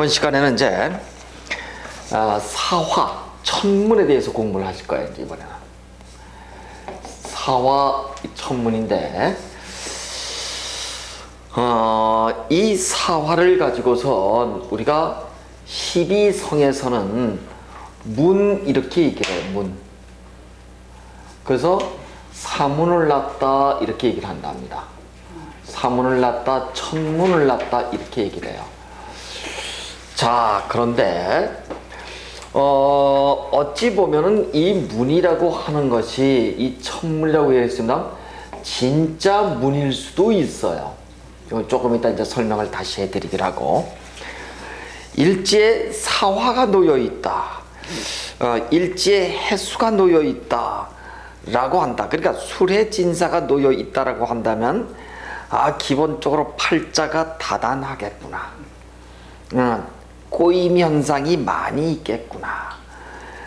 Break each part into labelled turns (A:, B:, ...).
A: 이번 시간에는 이제 사화, 천문에 대해서 공부를 하실 거예요. 이제 이번에는 사화 천문인데, 이 사화를 가지고선 우리가 12성에서는 문 이렇게 얘기를 해요. 문. 그래서 사문을 낳다 이렇게 얘기를 한답니다. 사문을 낳다, 천문을 낳다 이렇게 얘기를 해요. 자, 그런데 어찌 보면은 이 문이라고 하는 것이, 이 천문이라고 얘기했습니다, 진짜 문일 수도 있어요. 조금 이따 이제 설명을 다시 해드리기로 하고, 일지에 사화가 놓여 있다, 일지에 해수가 놓여 있다 라고 한다. 그러니까 술해진사가 놓여 있다라고 한다면, 기본적으로 팔자가 다단하겠구나, 꼬임 현상이 많이 있겠구나.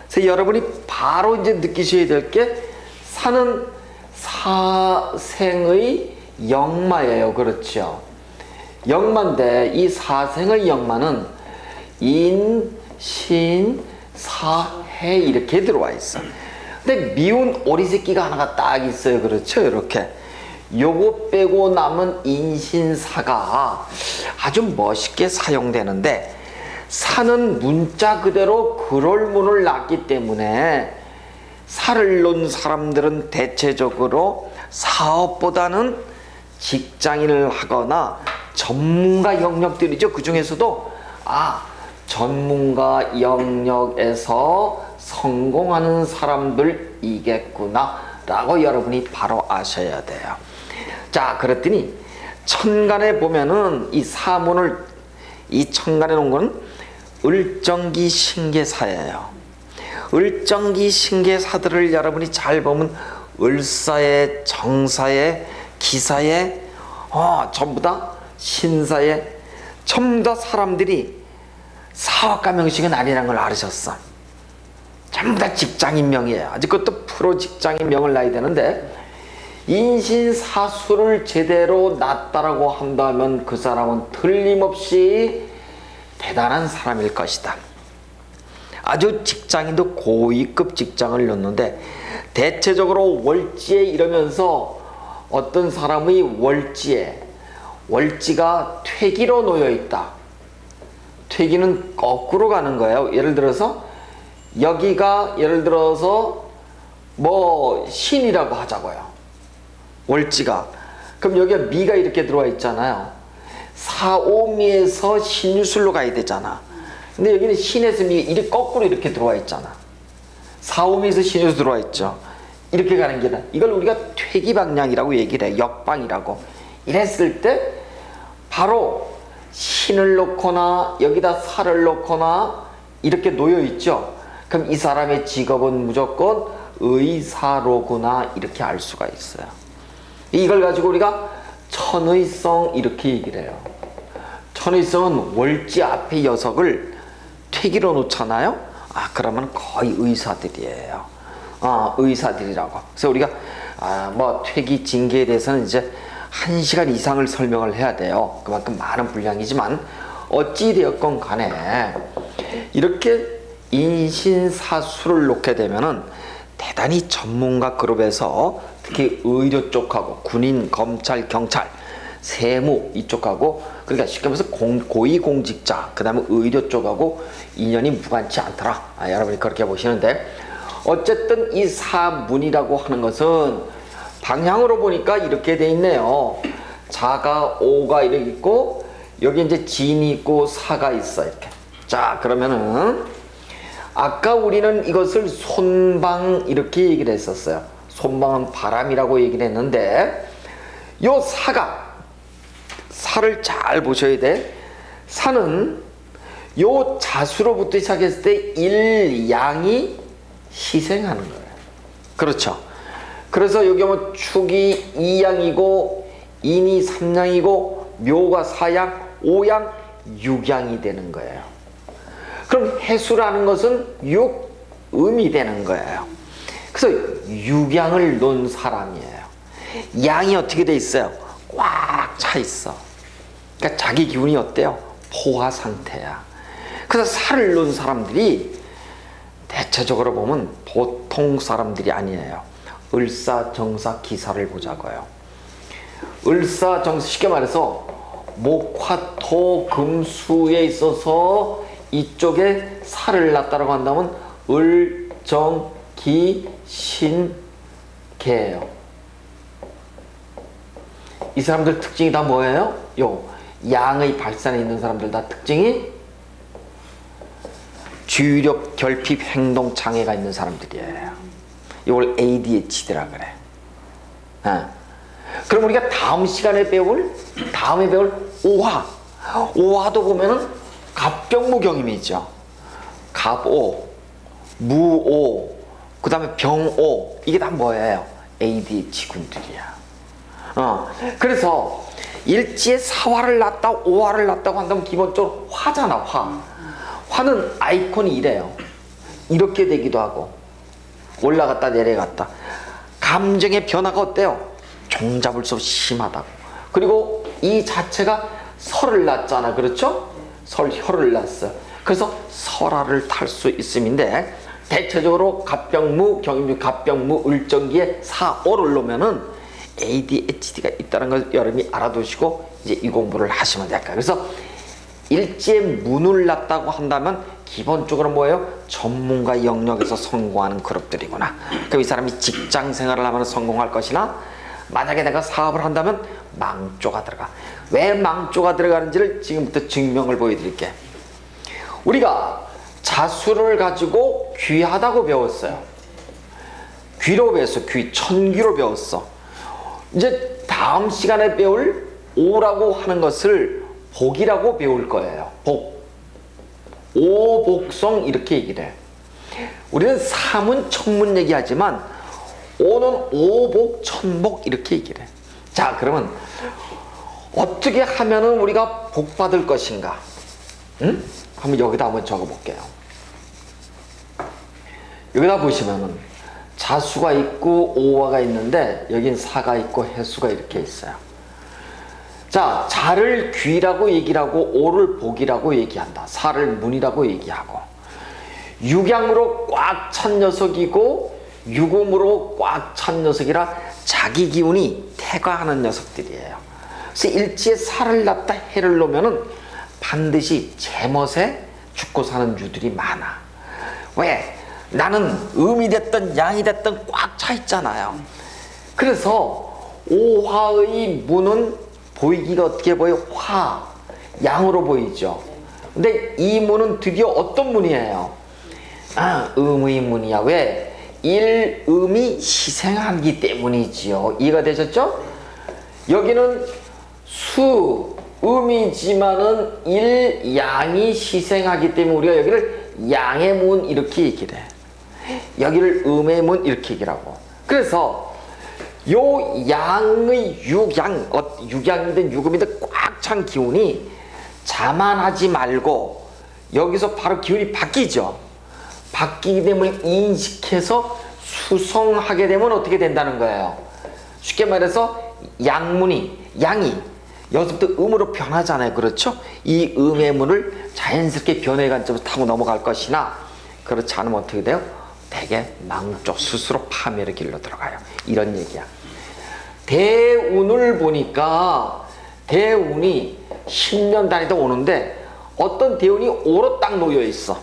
A: 그래서 여러분이 바로 이제 느끼셔야 될 게, 사는 사생의 역마예요. 그렇죠? 역마인데, 이 사생의 역마는 인, 신, 사, 해 이렇게 들어와 있어. 근데 미운 오리새끼가 하나가 딱 있어요. 그렇죠? 이렇게 요거 빼고 남은 인신사가 아주 멋있게 사용되는데, 사는 문자 그대로 그럴문을 낳기 때문에 사를 놓은 사람들은 대체적으로 사업보다는 직장인을 하거나 전문가 영역들이죠. 그 중에서도 전문가 영역에서 성공하는 사람들이겠구나 라고 여러분이 바로 아셔야 돼요. 자, 그랬더니 천간에 보면은 이 사문을, 이 천간에 놓은 거는 을정기 신계사예요. 을정기 신계사들을 여러분이 잘 보면 을사에, 정사에, 기사에, 전부 다 신사에, 전부 다 사람들이 사업가 명식은 아니라는 걸 알으셨어. 전부 다 직장인명이에요. 아직 그것도 프로 직장인명을 놔야 되는데, 인신사수를 제대로 낳았다라고 한다면 그 사람은 틀림없이 대단한 사람일 것이다. 아주 직장인도 고위급 직장을 넣는데, 대체적으로 월지에 이러면서 어떤 사람의 월지가 퇴기로 놓여 있다. 퇴기는 거꾸로 가는 거예요. 예를 들어서 여기가, 예를 들어서 신이라고 하자고요. 월지가. 그럼 여기가 미가 이렇게 들어와 있잖아요. 사오미에서 신유술로 가야 되잖아. 근데 여기는 신에서 미, 이렇게 거꾸로 이렇게 들어와 있잖아. 사오미에서 신유술 들어와 있죠. 이렇게 가는 게, 이걸 우리가 퇴기 방향이라고 얘기를 해. 역방이라고. 이랬을 때 바로 신을 놓거나 여기다 사를 놓거나 이렇게 놓여 있죠. 그럼 이 사람의 직업은 무조건 의사로구나 이렇게 알 수가 있어요. 이걸 가지고 우리가 천의성 이렇게 얘기를 해요. 천의성은 월지 앞에 녀석을 퇴기로 놓잖아요. 그러면 거의 의사들이에요. 의사들이라고. 그래서 우리가 퇴기 징계에 대해서는 이제 1시간 이상을 설명을 해야 돼요. 그만큼 많은 분량이지만, 어찌되었건 간에 이렇게 인신사수를 놓게 되면은 대단히 전문가 그룹에서 특히 의료 쪽하고 군인, 검찰, 경찰, 세무 이쪽하고, 그러니까 쉽게 말해서 고위공직자, 그 다음에 의료 쪽하고 인연이 무관치 않더라. 여러분이 그렇게 보시는데, 어쨌든 이 사문이라고 하는 것은 방향으로 보니까 이렇게 돼 있네요. 자가, 오가 이렇게 있고, 여기 이제 진이 있고 사가 있어. 이렇게. 자, 그러면은 아까 우리는 이것을 손방 이렇게 얘기를 했었어요. 손방은 바람이라고 얘기를 했는데, 요 사를 잘 보셔야 돼. 사는 요 자수로부터 시작했을 때 일양이 희생하는 거예요. 그렇죠? 그래서 여기 보면 축이 2양이고 인이 3양이고 묘가 4양, 5양, 6양이 되는 거예요. 그럼 해수라는 것은 6음이 되는 거예요. 그래서 6양을 놓은 사람이에요. 양이 어떻게 돼 있어요? 꽉 차 있어. 그러니까 자기 기운이 어때요? 포화 상태야. 그래서 살을 놓은 사람들이 대체적으로 보면 보통 사람들이 아니에요. 을사정사 기사를 보자고요. 을사정사, 쉽게 말해서 목화토금수에 있어서 이쪽에 살을 낳다라고 한다면 을정기신개예요. 이 사람들 특징이 다 뭐예요? 요 양의 발산에 있는 사람들 다 특징이 주의력 결핍 행동 장애가 있는 사람들이에요. 이걸 ADHD라 그래. 그럼 우리가 다음에 배울 오화. 오화도 보면은 갑병무경임이죠. 갑오, 무오, 그 다음에 병오. 이게 다 뭐예요? ADHD군들이야. 그래서 일지에 사화를 낳다, 오화를 낳다고 한다면 기본적으로 화잖아, 화. 화는 아이콘이 이래요. 이렇게 되기도 하고, 올라갔다 내려갔다. 감정의 변화가 어때요? 종잡을 수 없이 심하다고. 그리고 이 자체가 설을 낳잖아, 그렇죠? 혈을 낳았어. 그래서 설화를 탈 수 있음인데, 대체적으로 갑병무, 경임주, 갑병무, 을정기에 사오를 놓으면은 ADHD가 있다는 걸 여러분이 알아두시고 이제 이 공부를 하시면 될까요? 그래서 일지에 문을 낳았다고 한다면 기본적으로 뭐예요? 전문가 영역에서 성공하는 그룹들이구나. 그럼 이 사람이 직장 생활을 하면 성공할 것이나, 만약에 내가 사업을 한다면 망조가 들어가. 왜 망조가 들어가는지를 지금부터 증명을 보여드릴게. 우리가 자수를 가지고 귀하다고 배웠어요. 귀로 배웠어. 귀, 천귀로 배웠어. 이제 다음 시간에 배울 오라고 하는 것을 복이라고 배울 거예요. 복. 오복성 이렇게 얘기를 해. 우리는 사문, 천문 얘기하지만 오는 오복, 천복 이렇게 얘기를 해. 자, 그러면 어떻게 하면은 우리가 복 받을 것인가? 응? 한번 여기다 한번 적어볼게요. 여기다 보시면은 자수가 있고 오화가 있는데 여긴 사가 있고 해수가 이렇게 있어요. 자, 자를 귀라고 얘기를 하고 오를 복이라고 얘기한다. 사를 문이라고 얘기하고, 육양으로 꽉 찬 녀석이고 유금으로 꽉 찬 녀석이라 자기 기운이 태가하는 녀석들이에요. 그래서 일지에 살을 낳다 해를 놓으면은 반드시 제멋에 죽고 사는 유들이 많아. 왜? 나는 음이 됐든 양이 됐든 꽉 차 있잖아요. 그래서 오화의 문은 보이기가 어떻게 보여? 화, 양으로 보이죠. 근데 이 문은 드디어 어떤 문이에요? 음의 문이야. 왜? 일음이 희생하기 때문이지요. 이해가 되셨죠? 여기는 음이지만은 일양이 희생하기 때문에 우리가 여기를 양의 문 이렇게 얘기를 해. 여기를 음의 문 이렇게 얘기를 하고. 그래서 요 양의 육양이든 유금이든 꽉 찬 기운이 자만하지 말고 여기서 바로 기운이 바뀌죠. 바뀌기 때문에 인식해서 수성하게 되면 어떻게 된다는 거예요? 쉽게 말해서 양이 여기서부터 음으로 변하잖아요. 그렇죠? 이 음의 문을 자연스럽게 변의 관점으로 타고 넘어갈 것이나, 그렇지 않으면 어떻게 돼요? 대개 망조, 스스로 파멸의 길로 들어가요. 이런 얘기야. 대운을 보니까 대운이 10년 단위도 오는데 어떤 대운이 오로 딱 놓여 있어.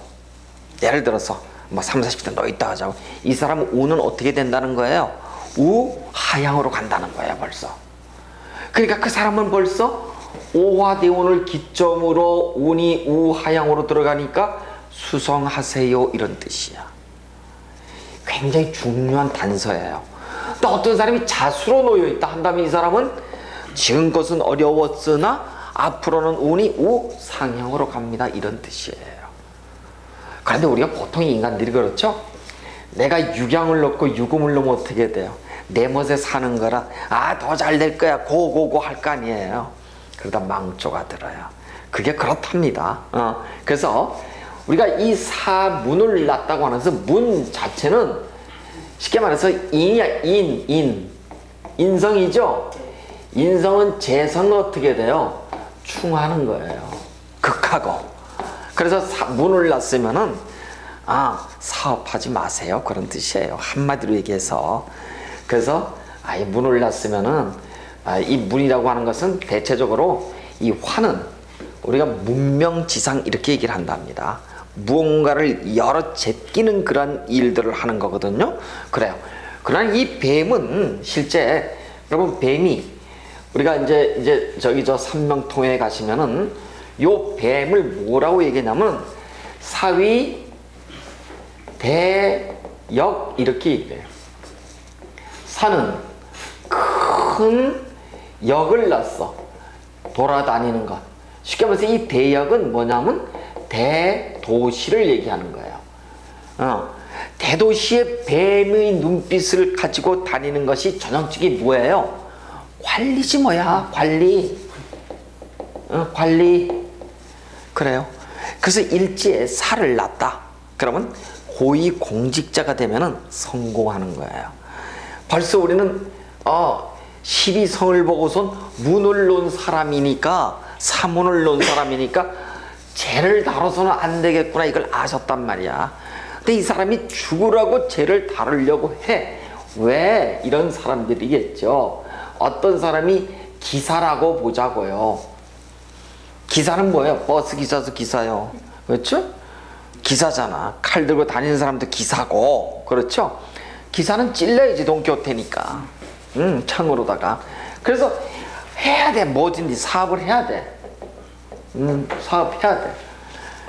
A: 예를 들어서 뭐 30, 40대 놓여 있다 하자고. 이 사람 운은 어떻게 된다는 거예요? 우하향으로 간다는 거예요, 벌써. 그러니까 그 사람은 벌써 오화대운을 기점으로 운이 우하향으로 들어가니까 수성하세요, 이런 뜻이야. 굉장히 중요한 단서예요. 또 어떤 사람이 자수로 놓여 있다 한다면 이 사람은 지금 것은 어려웠으나 앞으로는 운이 우상향으로 갑니다, 이런 뜻이에요. 그런데 우리가 보통 인간들이 그렇죠? 내가 육양을 넣고 유금을 넣으면 어떻게 돼요? 내 멋에 사는 거라 더 잘 될 거야 고고고 할 거 아니에요. 그러다 망조가 들어요. 그게 그렇답니다. 그래서 우리가 이 사문을 낳았다고 하면서 문 자체는 쉽게 말해서 인이야. 인성이죠. 인성은 재성은 어떻게 돼요? 충하는 거예요. 극하고. 그래서 문을 놨으면은 사업하지 마세요 그런 뜻이에요. 한마디로 얘기해서. 그래서 이 문을 놨으면은 이 문이라고 하는 것은 대체적으로 이 화는 우리가 문명지상 이렇게 얘기를 한답니다. 무언가를 열어 제끼는 그런 일들을 하는 거거든요. 그래요. 그러나 이 뱀은 실제 여러분 뱀이 우리가 이제 저기 저 삼명통에 가시면은 요 뱀을 뭐라고 얘기하냐면 사위 대역 이렇게 얘기해요. 산은 큰 역을 놨어. 돌아다니는 것. 쉽게 말해서 이 대역은 뭐냐면 대도시를 얘기하는 거예요. 대도시의 뱀의 눈빛을 가지고 다니는 것이 전형적인 뭐예요? 관리지 뭐야, 관리. 관리. 그래요. 그래서 일지에 살을 낳았다. 그러면 고위공직자가 되면은 성공하는 거예요. 벌써 우리는 12성을 보고선 문을 놓은 사람이니까, 사문을 놓은 사람이니까 죄를 다뤄서는 안 되겠구나 이걸 아셨단 말이야. 근데 이 사람이 죽으라고 죄를 다루려고 해. 왜? 이런 사람들이겠죠. 어떤 사람이 기사라고 보자고요. 기사는 뭐예요? 버스 기사도 기사요. 그렇죠? 기사잖아. 칼 들고 다니는 사람도 기사고. 그렇죠? 기사는 찔러야지 돈교태니까. 창으로다가. 그래서 해야 돼. 뭐든지 사업을 해야 돼. 사업해야 돼.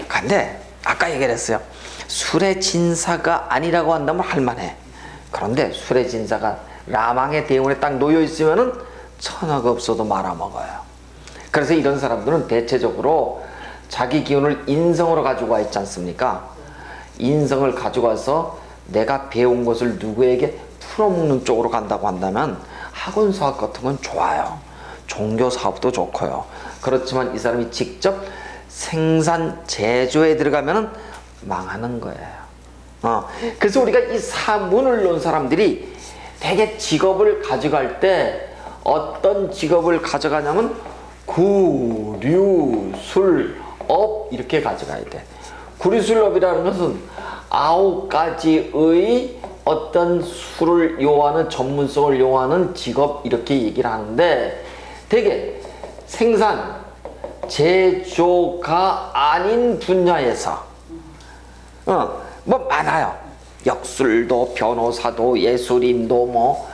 A: 근데 아까 얘기를 했어요. 술의 진사가 아니라고 한다면 할만해. 그런데 술의 진사가 라망의 대운에 딱 놓여 있으면은 천하가 없어도 말아먹어요. 그래서 이런 사람들은 대체적으로 자기 기운을 인성으로 가지고 와 있지 않습니까? 인성을 가지고 와서 내가 배운 것을 누구에게 풀어먹는 쪽으로 간다고 한다면 학원 사업 같은 건 좋아요. 종교 사업도 좋고요. 그렇지만 이 사람이 직접 생산 제조에 들어가면은 망하는 거예요. 그래서 우리가 이 사문을 놓은 사람들이 대개 직업을 가져갈 때 어떤 직업을 가져가냐면 구류술업 이렇게 가져가야 돼. 구류술업이라는 것은 9가지의 어떤 술을 요하는 전문성을 요하는 직업 이렇게 얘기를 하는데 되게 생산, 제조가 아닌 분야에서 뭐 많아요. 역술도 변호사도 예술인도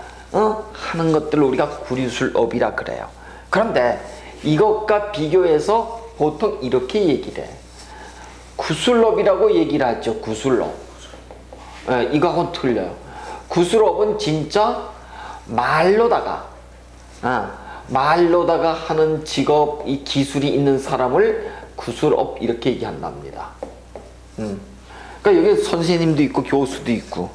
A: 하는 것들을 우리가 구류술업이라 그래요. 그런데 이것과 비교해서 보통 이렇게 얘기를 해. 구술업이라고 얘기를 하죠. 구술업. 이거하고는 틀려요. 구술업은 진짜 말로다가 하는 직업, 이 기술이 있는 사람을 구술업 이렇게 얘기한답니다. 그러니까 여기 선생님도 있고 교수도 있고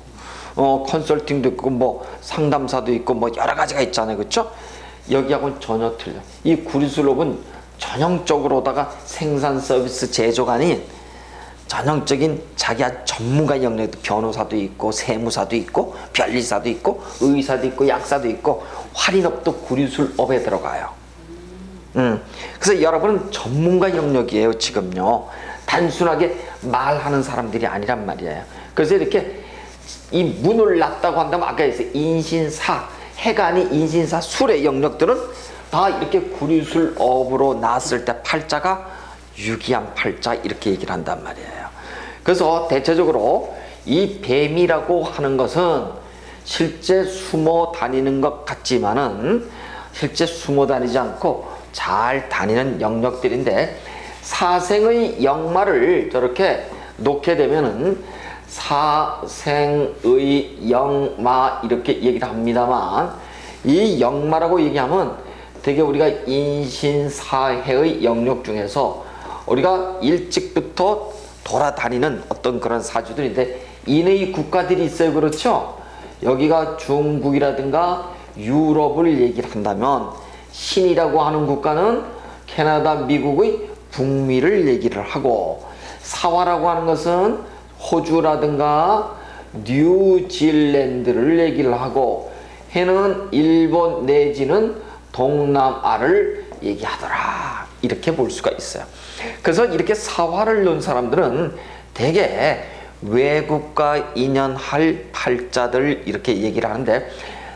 A: 컨설팅도 있고 뭐 상담사도 있고 뭐 여러 가지가 있잖아요. 그렇죠? 여기하고는 전혀 틀려. 이 구리술업은 전형적으로다가 생산 서비스 제조가 아닌 전형적인 자기가 전문가 영역도 변호사도 있고 세무사도 있고 변리사도 있고 의사도 있고 약사도 있고 할인업도 구리술업에 들어가요. 그래서 여러분은 전문가 영역이에요. 지금요. 단순하게 말하는 사람들이 아니란 말이에요. 그래서 이렇게 이 문을 놨다고 한다면 아까 했어요. 인신사, 해가 아닌 인신사, 술의 영역들은 다 이렇게 구리술업으로 나왔을 때 팔자가 유기한 팔자 이렇게 얘기를 한단 말이에요. 그래서 대체적으로 이 뱀이라고 하는 것은 실제 숨어 다니는 것 같지만은 실제 숨어 다니지 않고 잘 다니는 영역들인데 사생의 역마를 저렇게 놓게 되면은 사생의 역마 이렇게 얘기를 합니다만 이 역마라고 얘기하면 되게 우리가 인신사회의 영역 중에서 우리가 일찍부터 돌아다니는 어떤 그런 사주들인데 인의 국가들이 있어요. 그렇죠? 여기가 중국이라든가 유럽을 얘기를 한다면 신이라고 하는 국가는 캐나다, 미국의 북미를 얘기를 하고 사화라고 하는 것은 호주라든가 뉴질랜드를 얘기를 하고 해는 일본 내지는 동남아를 얘기하더라 이렇게 볼 수가 있어요. 그래서 이렇게 사화를 놓은 사람들은 대개 외국과 인연할 팔자들 이렇게 얘기를 하는데,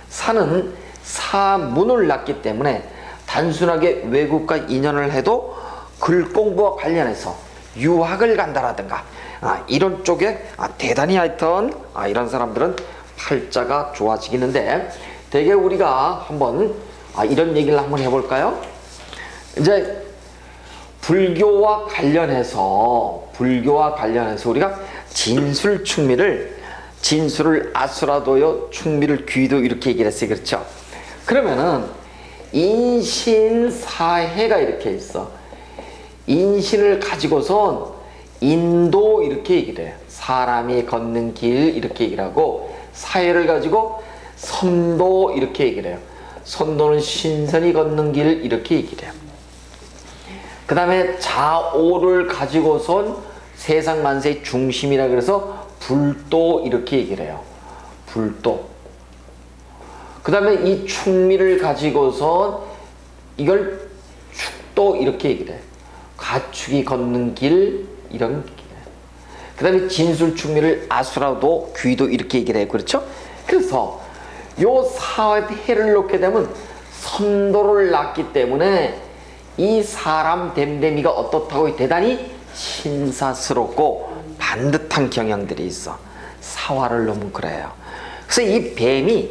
A: 사는 사문을 낳기 때문에 단순하게 외국과 인연을 해도 글 공부와 관련해서 유학을 간다라든가 이런 쪽에 대단히 하여튼 이런 사람들은 팔자가 좋아지기는데, 대개 우리가 한번 이런 얘기를 한번 해볼까요? 이제 불교와 관련해서 우리가 진술을 아수라도요 충미를 귀도 이렇게 얘기를 했어요. 그렇죠? 그러면은 인신사해가 이렇게 있어. 인신을 가지고선 인도 이렇게 얘기를 해요. 사람이 걷는 길 이렇게 얘기를 하고, 사해를 가지고 선도 이렇게 얘기를 해요. 선도는 신선이 걷는 길 이렇게 얘기를 해요. 그 다음에 자오를 가지고선 세상 만세의 중심이라 그래서 불도 이렇게 얘기를 해요. 불도. 그 다음에 이 충미를 가지고선 이걸 축도 이렇게 얘기를 해요. 가축이 걷는 길 이런 길. 그 다음에 진술충미를 아수라도 귀도 이렇게 얘기를 해요. 그렇죠? 그래서 요 사해를 놓게 되면 선도를 낳기 때문에 이 사람 됨됨이가 어떻다고 대단히 신사스럽고 반듯한 경향들이 있어. 사화를 놓으면 그래요. 그래서 이 뱀이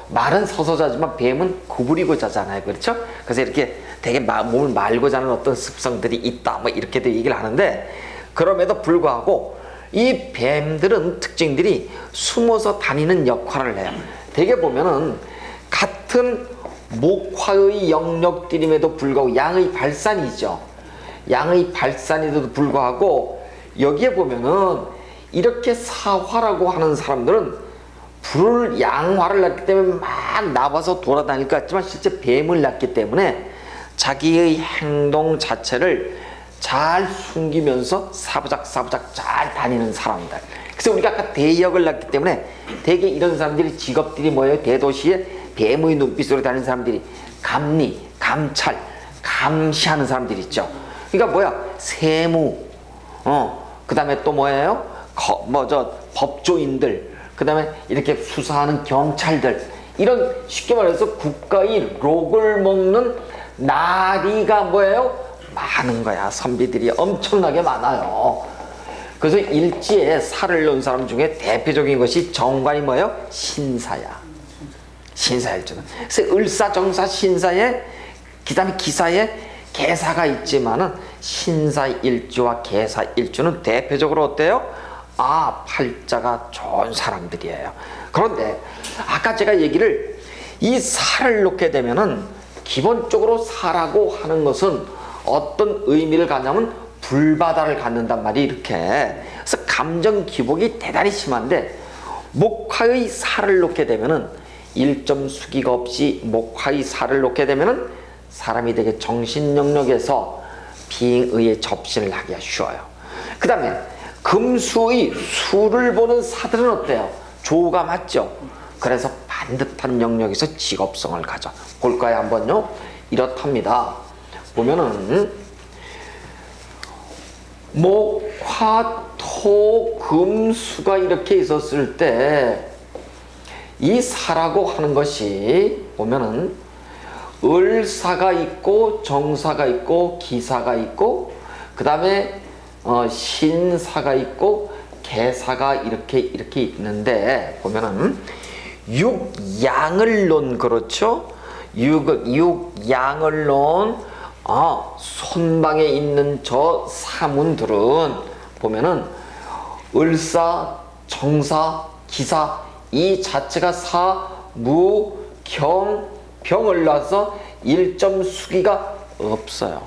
A: 말은 서서 자지만 뱀은 구부리고 자잖아요. 그렇죠? 그래서 이렇게 되게 몸을 말고 자는 어떤 습성들이 있다 이렇게도 얘기를 하는데, 그럼에도 불구하고 이 뱀들은 특징들이 숨어서 다니는 역할을 해요. 되게 보면은 같은 목화의 영역들임에도 불구하고 양의 발산이죠. 양의 발산에도 불구하고 여기에 보면은 이렇게 사화라고 하는 사람들은 불을 양화를 낳기 때문에 막 나와서 돌아다닐 것 같지만 실제 뱀을 낳기 때문에 자기의 행동 자체를 잘 숨기면서 사부작 잘 다니는 사람들. 그래서 우리가 아까 대역을 낳기 때문에 대개 이런 사람들이 직업들이 뭐예요? 대도시에 뱀의 눈빛으로 다니는 사람들이 감리, 감찰, 감시하는 사람들이 있죠. 그러니까 세무, 그 다음에 또 뭐예요? 법조인들, 그 다음에 이렇게 수사하는 경찰들, 이런 쉽게 말해서 국가의 록을 먹는 나리가 많은 거야. 선비들이 엄청나게 많아요. 그래서 일지에 살을 놓은 사람 중에 대표적인 것이 정관이 신사야. 신사일주는. 그래서 을사정사 신사에, 그 다음에 기사에 계사가 있지만은 신사일주와 계사일주는 대표적으로 어때요? 팔자가 좋은 사람들이에요. 그런데 아까 제가 얘기를 이 살을 놓게 되면은 기본적으로 사라고 하는 것은 어떤 의미를 갖냐면 불바다를 갖는단 말이 이렇게. 그래서 감정 기복이 대단히 심한데, 목화의 살을 놓게 되면은 일점 수기가 없이 목화의 살을 놓게 되면은 사람이 되게 정신 영역에서 비행의에 접신을 하기가 쉬워요. 그 다음에 금수의 수를 보는 사들은 어때요? 조가 맞죠? 그래서 반듯한 영역에서 직업성을 가져. 볼까요? 한번요. 이렇답니다. 보면은 목, 화, 토, 금, 수가 이렇게 있었을 때 이 사라고 하는 것이 보면은 을사가 있고 정사가 있고 기사가 있고 그 다음에 신사가 있고 계사가 이렇게 있는데, 보면은 육양을 놓은, 그렇죠? 육양을 놓은 손방에 있는 저 사문들은 보면은 을사, 정사, 기사 이 자체가 사, 무, 경, 병을 놔서 일점 수기가 없어요.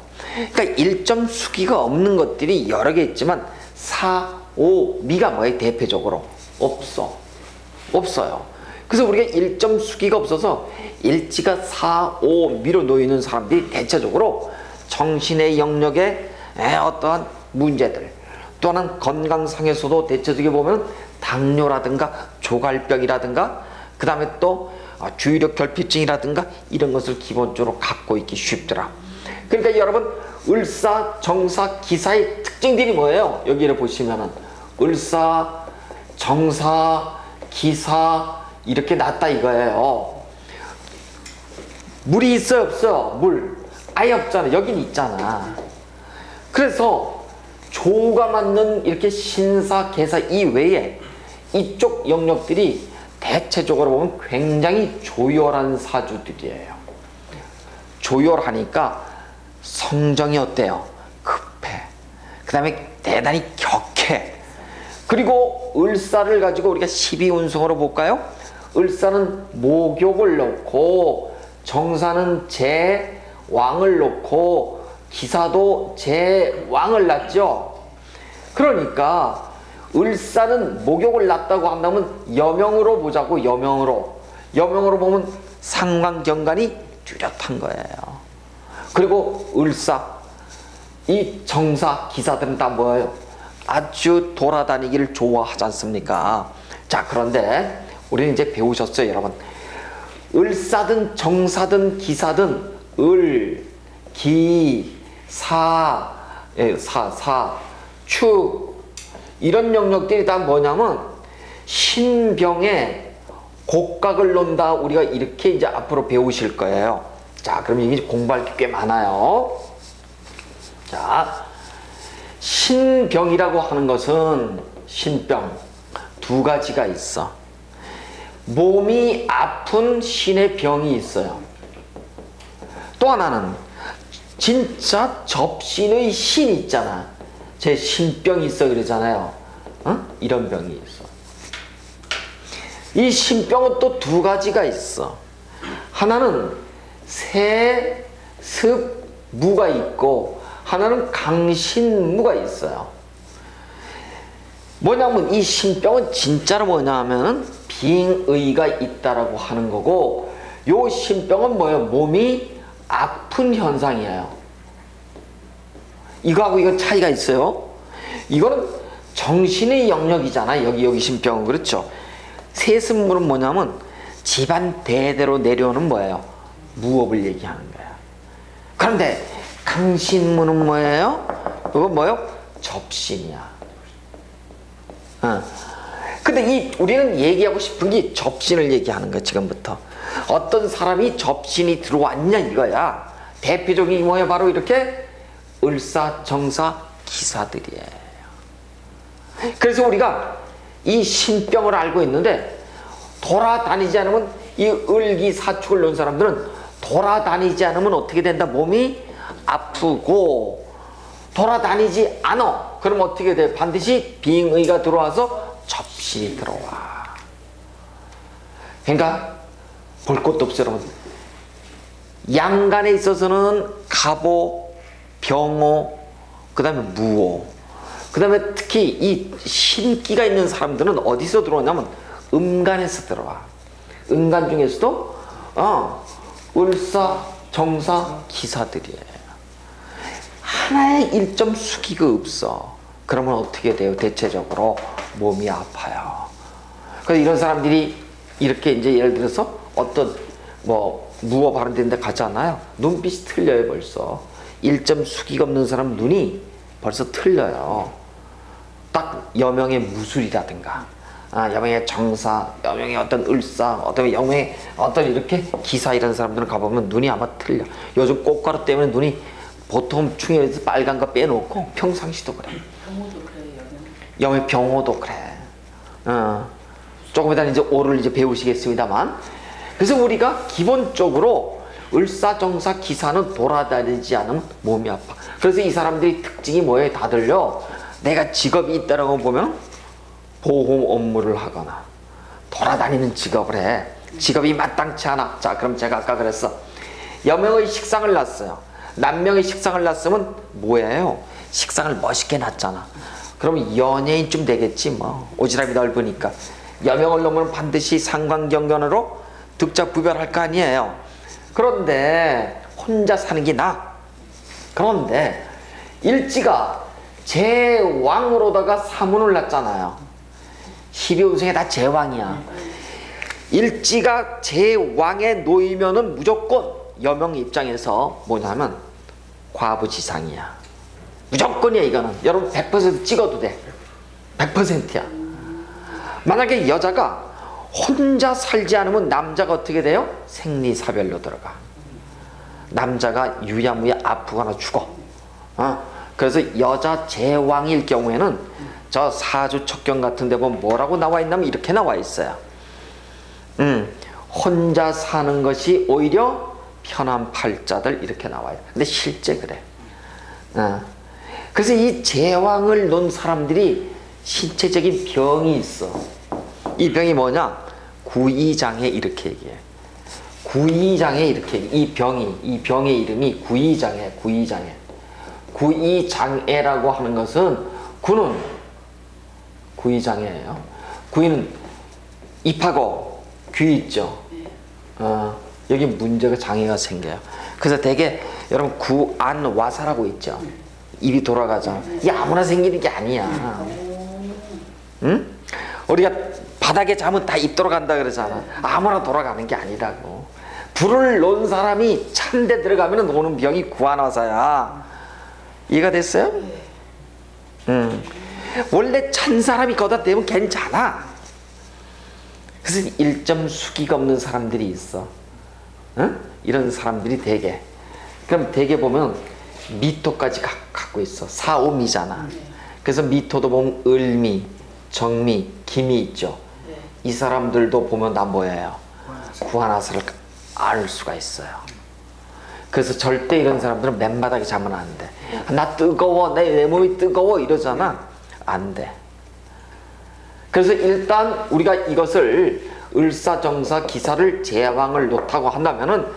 A: 그러니까 일점 수기가 없는 것들이 여러 개 있지만 사, 오, 미가 뭐예요? 대표적으로 없어요. 그래서 우리가 일점 수기가 없어서 일지가 사, 오, 미로 놓이는 사람들이 대체적으로 정신의 영역에 어떠한 문제들, 또는 건강상에서도 대체적으로 보면 당뇨라든가 조갈병이라든가 그 다음에 또 주의력 결핍증이라든가 이런 것을 기본적으로 갖고 있기 쉽더라. 그러니까 여러분 을사, 정사, 기사의 특징들이 뭐예요? 여기를 보시면은 을사, 정사, 기사 이렇게 났다 이거예요. 물이 있어요, 없어요? 물 아예 없잖아. 여긴 있잖아. 그래서 조가 맞는 이렇게 신사, 계사 이외에 이쪽 영역들이 대체적으로 보면 굉장히 조열한 사주들이에요. 조열하니까 성정이 어때요? 급해. 그 다음에 대단히 격해. 그리고 을사를 가지고 우리가 12운성으로 볼까요? 을사는 목욕을 놓고, 정사는 제왕을 놓고, 기사도 제왕을 낳죠. 그러니까 을사는 목욕을 낳았다고 한다면 여명으로 보자고. 여명으로 보면 상관경관이 뚜렷한 거예요. 그리고 을사, 이 정사, 기사들은 다 뭐예요? 아주 돌아다니기를 좋아하지 않습니까? 자, 그런데 우리는 이제 배우셨어요, 여러분. 을사든 정사든 기사든 을, 기, 사, 추 이런 영역들이 다 뭐냐면 신병에 곡각을 논다. 우리가 이렇게 이제 앞으로 배우실 거예요. 자, 그럼 이게 공부할 게 꽤 많아요. 자, 신병이라고 하는 것은 신병 두 가지가 있어. 몸이 아픈 신의 병이 있어요. 또 하나는 진짜 접신의 신 있잖아. 제 신병이 있어 그러잖아요. 이런 병이 있어. 이 신병은 또 두 가지가 있어. 하나는 세습무가 있고 하나는 강신무가 있어요. 뭐냐면 이 신병은 진짜로 뭐냐면 빙의가 있다라고 하는 거고, 요 신병은 뭐예요? 몸이 아픈 현상이에요. 이거하고 이거 차이가 있어요. 이거는 정신의 영역이잖아. 여기 신병은. 그렇죠. 세습무는 뭐냐면 집안 대대로 내려오는 뭐예요? 무업을 얘기하는 거야. 그런데 강신무는 뭐예요? 그건 뭐예요? 접신이야. 근데 우리는 얘기하고 싶은 게 접신을 얘기하는 거야, 지금부터. 어떤 사람이 접신이 들어왔냐 이거야. 대표적인 게 뭐예요? 바로 이렇게 을사, 정사, 기사들이에요. 그래서 우리가 이 신병을 알고 있는데, 돌아다니지 않으면, 이 을기사축을 놓은 사람들은 돌아다니지 않으면 어떻게 된다? 몸이 아프고, 돌아다니지 않아. 그럼 어떻게 돼? 반드시 빙의가 들어와서 접신이 들어와. 그러니까 볼 것도 없어요, 여러분. 양간에 있어서는 갑오, 병오, 그 다음에 무오, 그 다음에 특히 이 신기가 있는 사람들은 어디서 들어오냐면 음간에서 들어와. 음간 중에서도 을사, 정사, 기사들이에요. 하나의 일점 수기가 없어. 그러면 어떻게 돼요? 대체적으로 몸이 아파요. 그래서 이런 사람들이 이렇게 이제 예를 들어서 어떤 무어 발현된 데 가잖아요. 눈빛이 틀려요, 벌써. 일점 수기가 없는 사람 눈이 벌써 틀려요. 딱 여명의 무술이라든가, 여명의 정사, 여명의 어떤 을사, 어떤 여명의 어떤 이렇게 기사 이런 사람들은 가보면 눈이 아마 틀려. 요즘 꽃가루 때문에 눈이 보통 충혈에서 빨간 거 빼놓고 평상시도 그래.
B: 병호도 그래요,
A: 여명 병호도 그래. 조금 이따 이제 오를 이제 배우시겠습니다만. 그래서 우리가 기본적으로 을사, 정사, 기사는 돌아다니지 않으면 몸이 아파. 그래서 이 사람들이 특징이 뭐예요? 다들요. 내가 직업이 있다라고 보면 보험 업무를 하거나 돌아다니는 직업을 해. 직업이 마땅치 않아. 자, 그럼 제가 아까 그랬어. 여명의 식상을 놨어요. 남명의 식상을 놨으면 뭐예요? 식상을 멋있게 놨잖아. 그럼 연예인쯤 되겠지 뭐. 오지랖이 넓으니까. 여명을 놓으면 반드시 상관경견으로 득자 부별할 거 아니에요. 그런데 혼자 사는 게 나아. 그런데 일지가 제왕으로다가 사문을 놨잖아요. 12운성에 다 제왕이야. 일지가 제왕에 놓이면은 무조건 여명 입장에서 뭐냐면 과부지상이야. 무조건이야 이거는. 여러분 100% 찍어도 돼. 100%야. 만약에 여자가 혼자 살지 않으면 남자가 어떻게 돼요? 생리사별로 들어가. 남자가 유야무야 아프거나 죽어. 그래서 여자 제왕일 경우에는 저 사주척경 같은 데 보면 뭐라고 나와 있냐면 이렇게 나와 있어요. 혼자 사는 것이 오히려 편한 팔자들 이렇게 나와요. 근데 실제 그래. 그래서 이 제왕을 놓은 사람들이 신체적인 병이 있어. 이 병이 뭐냐? 구이장애 이렇게 얘기해. 구이장애 이렇게 얘기해. 이 병의 이름이 구이장애, 구이장애. 구이장애라고 하는 것은 구는 구이장애예요. 구이는 입하고 귀 있죠. 여기 문제가 장애가 생겨요. 그래서 대개 여러분 구안와사라고 있죠. 입이 돌아가잖아. 이게 아무나 생기는 게 아니야. 응? 우리가 바닥에 자면 다 입 돌아간다 그러잖아. 아무나 돌아가는 게 아니라고. 불을 놓은 사람이 찬 데 들어가면 오는 병이 구안와사야. 이해가 됐어요? 원래 찬 사람이 거다 대면 괜찮아. 그래서 일점 수기가 없는 사람들이 있어. 이런 사람들이 대개. 그럼 대개 보면 미토까지 갖고 있어. 사오미잖아. 그래서 미토도 보면 을미, 정미, 김이 있죠. 이 사람들도 보면 다 뭐예요? 구안와사를 알 수가 있어요. 그래서 절대 이런 사람들은 맨바닥에 자면 안 돼. 나 뜨거워, 내 몸이 뜨거워 이러잖아. 안 돼. 그래서 일단 우리가 이것을 을사정사 기사를 제왕을 놓다고 한다면은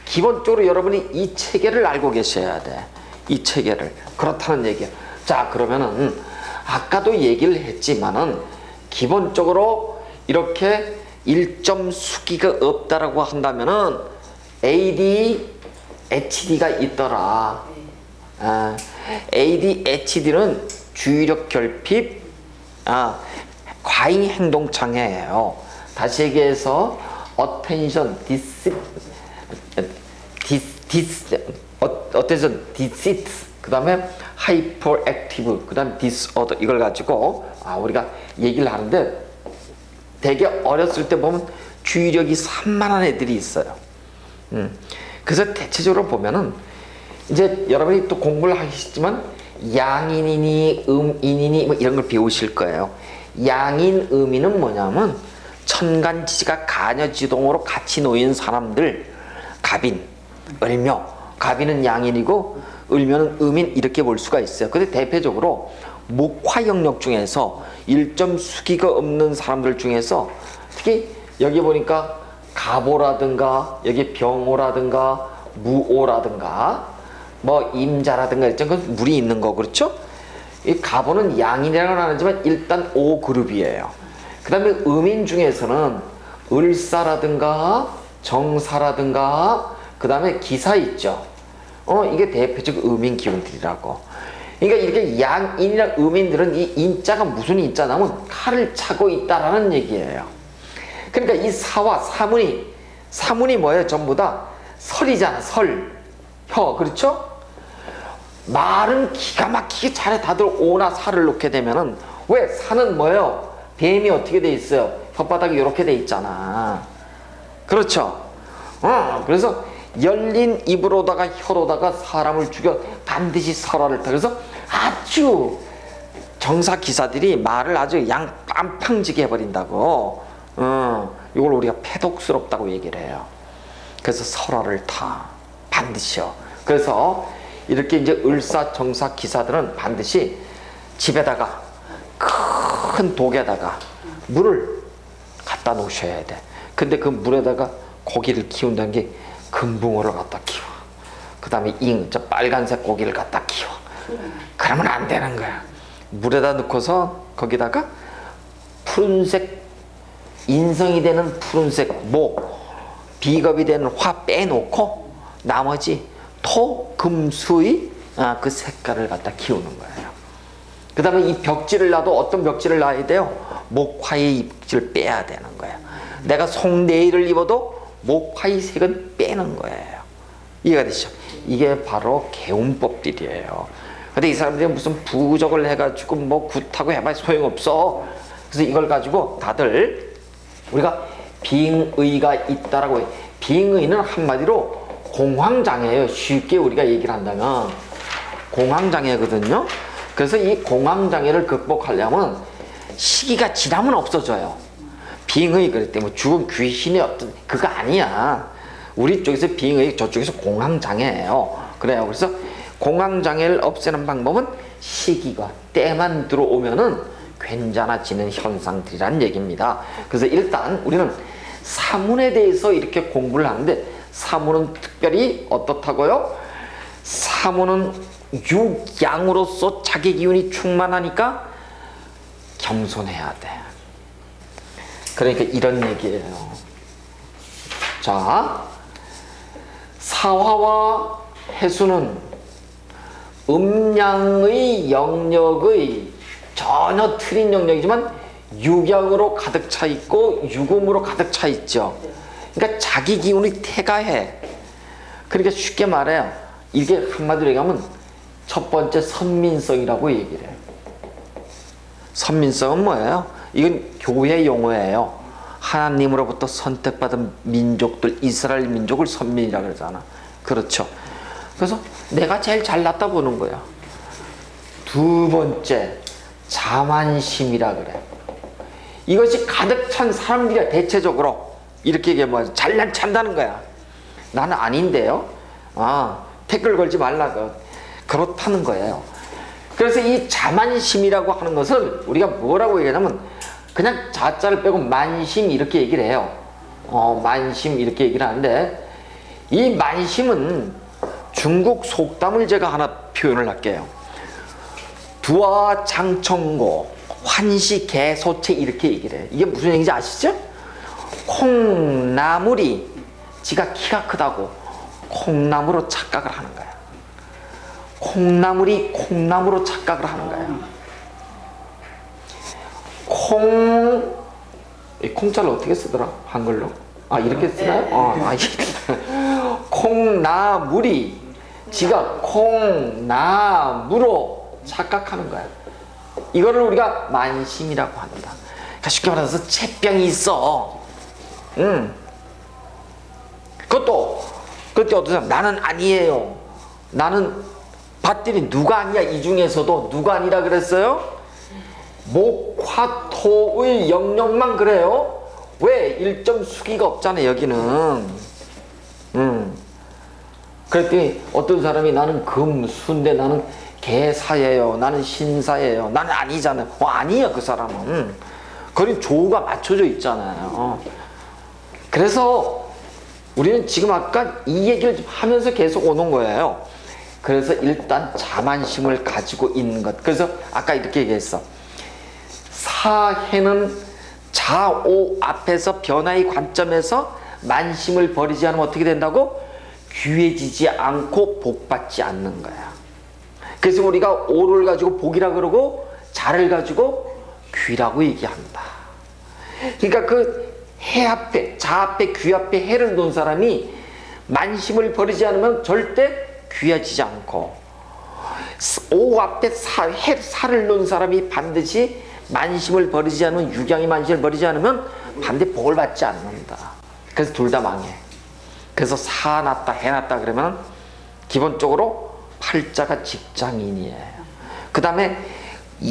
A: 기본적으로 여러분이 이 체계를 알고 계셔야 돼. 이 체계를. 그렇다는 얘기야. 자, 그러면은 아까도 얘기를 했지만은 기본적으로 이렇게 일점 수기가 없다라고 한다면은 ADHD가 있더라. ADHD는 주의력 결핍, 과잉 행동 장애예요. 다시 얘기해서 attention deficit, 그 다음에 hyperactive, 그 다음에 disorder, 이걸 가지고 우리가 얘기를 하는데 되게 어렸을 때 보면 주의력이 산만한 애들이 있어요. 그래서 대체적으로 보면은 이제 여러분이 또 공부를 하시지만 양인이니 음인이니 뭐 이런 걸 배우실 거예요. 양인 음인은 뭐냐면 천간지지가 간여지동으로 같이 놓인 사람들, 갑인, 을묘, 갑인은 양인이고 을묘는 음인 이렇게 볼 수가 있어요. 근데 대표적으로 목화 영역 중에서 일점 수기가 없는 사람들 중에서 특히 여기 보니까 가보라든가 여기 병오라든가 무오라든가 뭐 임자라든가 있죠. 그건 물이 있는 거 그렇죠? 이 가보는 양인이라고 하지만 일단 O 그룹이에요. 그 다음에 음인 중에서는 을사라든가 정사라든가 그 다음에 기사 있죠. 이게 대표적 음인 기운들이라고. 그러니까 이렇게 양인이랑 음인들은 이 인자가 무슨 인자냐면 칼을 차고 있다라는 얘기예요. 그러니까 이 사와 사문이 뭐예요? 전부 다 설이잖아. 혀, 그렇죠? 말은 기가 막히게 잘해. 다들 오나 사를 놓게 되면은 왜? 사는 뭐예요? 뱀이 어떻게 돼 있어요? 혓바닥이 이렇게 돼 있잖아. 그렇죠? 그래서 열린 입으로다가 혀로다가 사람을 죽여 반드시 설화를 타. 그래서 아주 정사 기사들이 말을 아주 깜팡지게 해버린다고. 이걸 우리가 패독스럽다고 얘기를 해요. 그래서 설화를 타. 반드시요. 그래서 이렇게 이제 을사, 정사 기사들은 반드시 집에다가 큰 독에다가 물을 갖다 놓으셔야 돼. 근데 그 물에다가 고기를 키운다는 게 금붕어를 갖다 키워. 그 다음에 저 빨간색 고기를 갖다 키워. 그러면 안 되는 거야. 물에다 넣고서 거기다가 푸른색, 인성이 되는 푸른색 비겁이 되는 화 빼놓고 나머지 토, 금, 수의 그 색깔을 갖다 키우는 거예요. 그 다음에 이 벽지를 놔도 어떤 벽지를 놔야 돼요? 목화의 입지를 빼야 되는 거예요. 내가 송내일을 입어도 목화의 색은 빼는 거예요. 이해가 되시죠? 이게 바로 개운법들이에요. 근데 이 사람들이 무슨 부적을 해가지고 뭐 굿하고 해봐야 소용없어. 그래서 이걸 가지고 다들 우리가 빙의가 있다라고 해요. 빙의는 한마디로 공황장애예요. 쉽게 우리가 얘기를 한다면 공황장애거든요. 그래서 이 공황장애를 극복하려면 시기가 지나면 없어져요. 빙의 그랬대 뭐 죽은 귀신이 어떤 그거 아니야. 우리 쪽에서 빙의, 저쪽에서 공황장애예요. 그래요. 그래서 공황장애를 없애는 방법은 시기가 때만 들어오면은 괜찮아지는 현상들이란 얘기입니다. 그래서 일단 우리는 사문에 대해서 이렇게 공부를 하는데 사문은 특별히 어떻다고요? 사문은 육양으로서 자기 기운이 충만하니까 겸손해야 돼. 그러니까 이런 얘기예요. 자, 사화와 해수는 음양의 영역의 전혀 틀린 영역이지만 육양으로 가득 차 있고 육음으로 가득 차 있죠. 그러니까 자기 기운이 태가해. 그러니까 쉽게 말해요. 이게 한마디로 얘기하면 첫 번째 선민성이라고 얘기를 해요. 선민성은 뭐예요? 이건 교회 용어예요. 하나님으로부터 선택받은 민족들, 이스라엘 민족을 선민이라고 그러잖아. 그렇죠. 그래서 내가 제일 잘났다 보는 거야. 두 번째, 자만심이라 그래. 이것이 가득 찬 사람들이야. 대체적으로 이렇게 얘기하면 잘난 찬다는 거야. 나는 아닌데요. 댓글 걸지 말라고. 그렇다는 거예요. 그래서 이 자만심이라고 하는 것을 우리가 뭐라고 얘기하냐면 그냥 자자를 빼고 만심 이렇게 얘기를 해요. 만심 이렇게 얘기를 하는데 이 만심은 중국 속담을 제가 하나 표현을 할게요. 두아 장청고 환시 개소체 이렇게 얘기를 해요. 이게 무슨 얘기인지 아시죠? 콩나물이 지가 키가 크다고 콩나무로 착각을 하는 거야. 콩나물이 콩나무로 착각을 하는 거야. 콩자를 어떻게 쓰더라? 한글로? 이렇게 쓰나요? 콩나물이 지가 콩나무로 착각하는 거야. 이거를 우리가 만심이라고 합니다. 그러니까 쉽게 말해서 체병이 있어. 그것도 어떤 사람 나는 아니에요. 나는 봤더니 누가 아니야. 이 중에서도 누가 아니라 그랬어요? 목화토의 영역만 그래요. 왜? 일점 수기가 없잖아요. 여기는. 그랬더니 어떤 사람이 나는 금수인데 나는 개사예요. 나는 신사예요. 나는 아니잖아요. 아니야 그 사람은. 거기 조가 맞춰져 있잖아요. 그래서 우리는 지금 아까 이 얘기를 하면서 계속 오는 거예요. 그래서 일단 자만심을 가지고 있는 것. 그래서 아까 이렇게 얘기했어. 사해는 자오 앞에서 변화의 관점에서 만심을 버리지 않으면 어떻게 된다고? 귀해지지 않고 복받지 않는 거야. 그래서 우리가 오를 가지고 복이라 그러고 자를 가지고 귀라고 얘기한다. 그러니까 그 해 앞에, 자 앞에, 귀 앞에 해를 놓은 사람이 만심을 버리지 않으면 절대 귀해지지 않고, 오 앞에 살을 놓은 사람이 반드시 만심을 버리지 않으면, 육양의 만심을 버리지 않으면 반드시 복을 받지 않는다. 그래서 둘 다 망해. 그래서 사 났다 해 났다 그러면 기본적으로 팔자가 직장인이에요. 그 다음에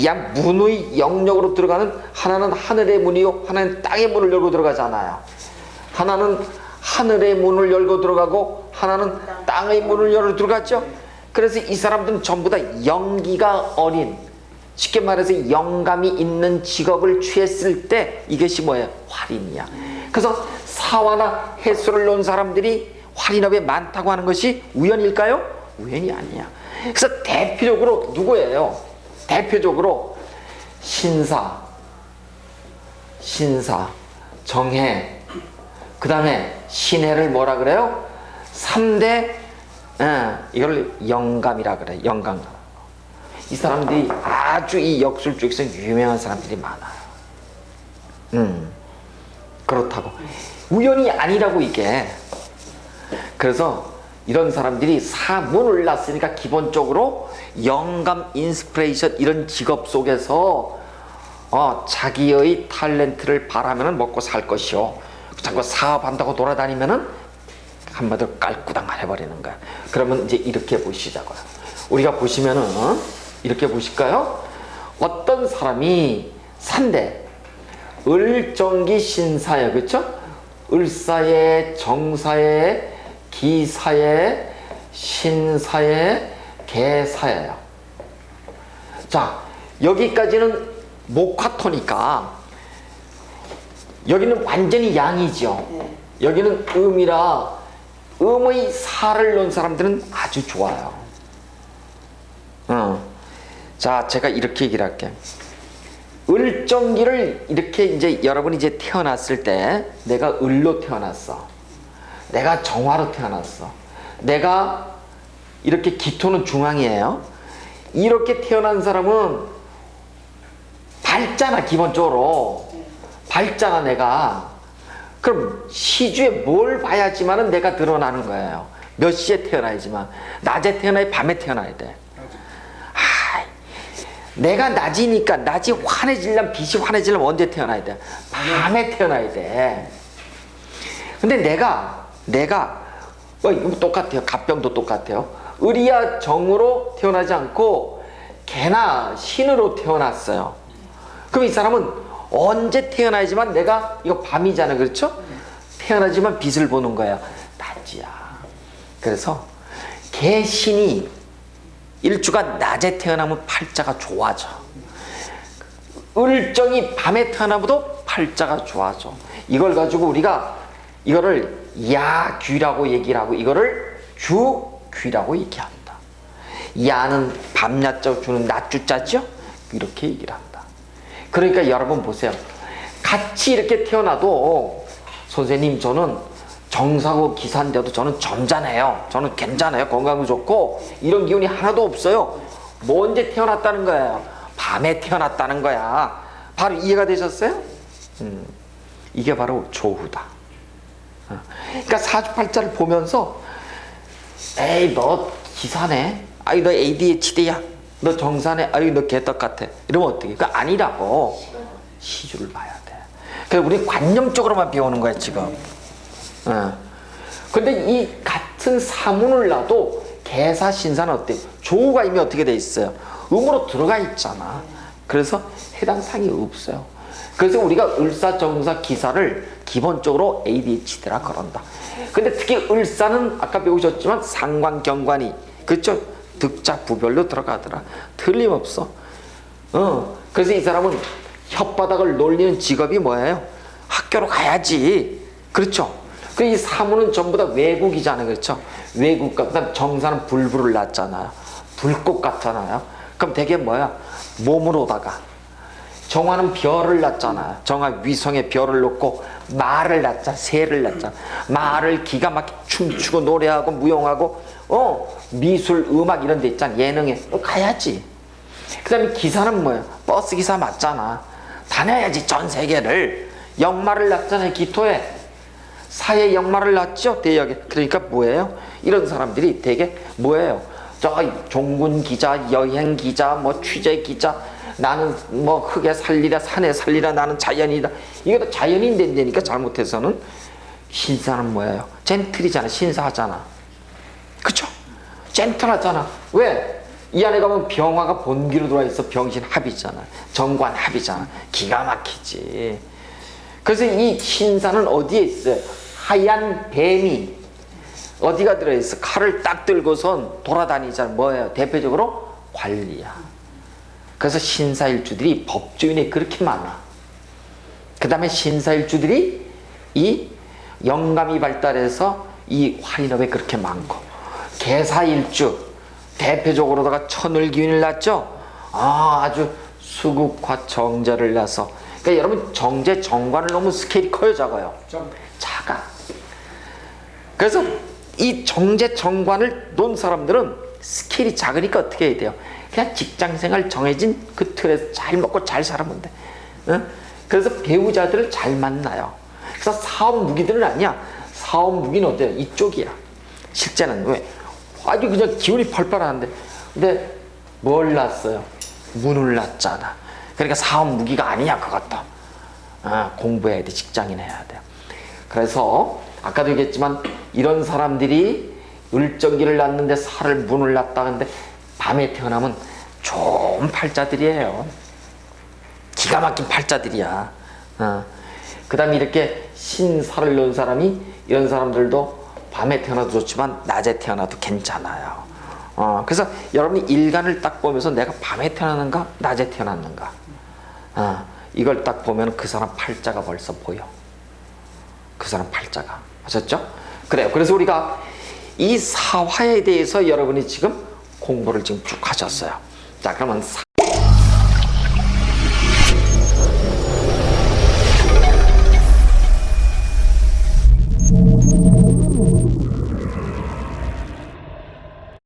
A: 양 문의 영역으로 들어가는, 하나는 하늘의 문이요 하나는 땅의 문을 열고 들어가잖아요. 하나는 하늘의 문을 열고 들어가고 하나는 땅의 문을 열고 들어갔죠. 그래서 이 사람들은 전부 다 영기가 어린, 쉽게 말해서 영감이 있는 직업을 취했을 때 이것이 뭐예요? 활인이야. 그래서 사화나 해수를 놓은 사람들이 활인업에 많다고 하는 것이 우연일까요? 우연이 아니야. 그래서 대표적으로 누구예요? 대표적으로 신사, 정해, 그 다음에 신해를 뭐라 그래요? 3대 이걸 영감이라 그래. 영감. 이 사람들이 아주 이 역술 쪽에서 유명한 사람들이 많아요. 그렇다고 우연이 아니라고 이게. 그래서 이런 사람들이 사문을 났으니까 기본적으로 영감, 인스피레이션 이런 직업 속에서 자기의 탤런트를 바라면 먹고 살 것이요. 자꾸 사업한다고 돌아다니면은 한마디로 깔꾸당만 해버리는 거야. 그러면 이제 이렇게 보시자고요. 우리가 보시면은 이렇게 보실까요? 어떤 사람이 산대 을정기 신사에, 그렇죠? 을사에, 정사에, 기사에, 신사에, 개사예요. 자, 여기까지는 목화토니까 여기는 완전히 양이죠. 여기는 음이라 음의 사를 놓은 사람들은 아주 좋아요. 자, 제가 이렇게 얘기를 할게요. 을정기를 이렇게 이제 여러분이 이제 태어났을 때 내가 을로 태어났어. 내가 정화로 태어났어. 내가 이렇게 기토는 중앙이에요. 이렇게 태어난 사람은 밝잖아, 기본적으로. 밝잖아, 내가. 그럼 시주에 뭘 봐야지만은 내가 드러나는 거예요. 몇 시에 태어나야지만. 낮에 태어나야 밤에 태어나야 돼. 내가 낮이니까 낮이 환해지려면, 빛이 환해지려면 언제 태어나야 돼? 밤에 태어나야 돼. 근데 내가 이거 똑같아요. 갑병도 똑같아요. 을이야 정으로 태어나지 않고 개나 신으로 태어났어요. 그럼 이 사람은 언제 태어나야지만 내가, 이거 밤이잖아, 그렇죠? 태어나지만 빛을 보는 거야. 낮이야. 그래서 개신이 일주가 낮에 태어나면 팔자가 좋아져. 을정이 밤에 태어나도 팔자가 좋아져. 이걸 가지고 우리가 이거를 야귀라고 얘기를 하고 이거를 주귀라고 얘기한다. 야는 밤야자, 주는 낮주자죠? 이렇게 얘기를 한다. 그러니까 여러분 보세요. 같이 이렇게 태어나도 선생님 저는 정사고 기사인데도 저는 점잖아요. 저는 괜찮아요. 건강도 좋고 이런 기운이 하나도 없어요. 뭐 언제 태어났다는 거예요? 밤에 태어났다는 거야. 바로 이해가 되셨어요? 이게 바로 조후다. 그러니까 사주팔자를 보면서 에이 너 기사네. 아이 너 ADHD야. 너 정사네. 아이 너 개떡 같아. 이러면 어떻게? 그러니까 아니라고. 시주를 봐야 돼. 그래서 우리 관념적으로만 배우는 거야 지금. 근데 이 같은 사문을 놔도 개사 신사는 어때? 조우가 이미 어떻게 돼 있어요? 음으로 들어가 있잖아. 그래서 해당 상이 없어요. 그래서 우리가 을사, 정사, 기사를 기본적으로 ADHD라 그런다. 근데 특히 을사는 아까 배우셨지만 상관, 경관이, 그렇죠? 득자, 부별로 들어가더라. 틀림없어. 그래서 이 사람은 혓바닥을 놀리는 직업이 뭐예요? 학교로 가야지. 그렇죠? 그 이 사문은 전부 다 외국이잖아요. 그렇죠? 외국, 그다음 정사는 불불을 났잖아요. 불꽃 같잖아요. 그럼 되게 뭐야? 몸으로다가. 정화는 별을 낳잖아요. 정화 위성에 별을 놓고 말을 낳잖아. 새를 낳잖아. 말을 기가 막히게 춤추고 노래하고 무용하고 미술, 음악 이런 데 있잖아. 예능에 가야지. 그 다음에 기사는 뭐예요? 버스 기사 맞잖아. 다녀야지 전 세계를. 역마를 낳잖아요. 기토에. 사회 역마를 낳죠. 대역에. 그러니까 뭐예요? 이런 사람들이 되게 뭐예요? 저 종군 기자, 여행 기자, 뭐 취재 기자, 나는 뭐 흙에 살리라 산에 살리라 나는 자연이다. 이게 자연인 된다니까 잘못해서는. 신사는 뭐예요? 젠틀이잖아. 신사하잖아. 그쵸? 젠틀하잖아. 왜? 이 안에 가면 병화가 본기로 들어와 있어. 병신 합이잖아. 정관 합이잖아. 기가 막히지. 그래서 이 신사는 어디에 있어요? 하얀 뱀이 어디가 들어있어? 칼을 딱 들고선 돌아다니잖아. 뭐예요? 대표적으로 관리야. 그래서 신사일주들이 법조인에 그렇게 많아. 그 다음에 신사일주들이 이 영감이 발달해서 이 화인업에 그렇게 많고, 개사일주 대표적으로다가 천을기운을 낳죠. 아주 수국화 정제를 낳아서. 그러니까 여러분 정제 정관을 놓으면 스케일이 커요, 작아요? 작아. 그래서 이 정제 정관을 놓은 사람들은 스케일이 작으니까 어떻게 해야 돼요? 그냥 직장생활 정해진 그 틀에서 잘 먹고 잘 살면 돼. 그래서 배우자들을 잘 만나요. 그래서 사업 무기들은 아니야. 사업 무기는 어때요? 이쪽이야. 실제는 왜? 아주 그냥 기운이 펄펄 하는데. 근데 뭘 낳았어요? 문을 낳았잖아. 그러니까 사업 무기가 아니냐, 그것도. 공부해야 돼. 직장인 해야 돼. 그래서 아까도 얘기했지만 이런 사람들이 을정기를 낳는데 살을 문을 낳았다 하는데 밤에 태어나면 좋은 팔자들이에요. 기가 막힌 팔자들이야. 그 다음에 이렇게 신살을 넣은 사람이, 이런 사람들도 밤에 태어나도 좋지만 낮에 태어나도 괜찮아요. 그래서 여러분이 일간을 딱 보면서 내가 밤에 태어났는가 낮에 태어났는가, 이걸 딱 보면 그 사람 팔자가 벌써 보여. 그 사람 팔자가. 아셨죠? 그래요. 그래서 우리가 이 사화에 대해서 여러분이 지금 공부를 지금 쭉 하셨어요. 자, 그러면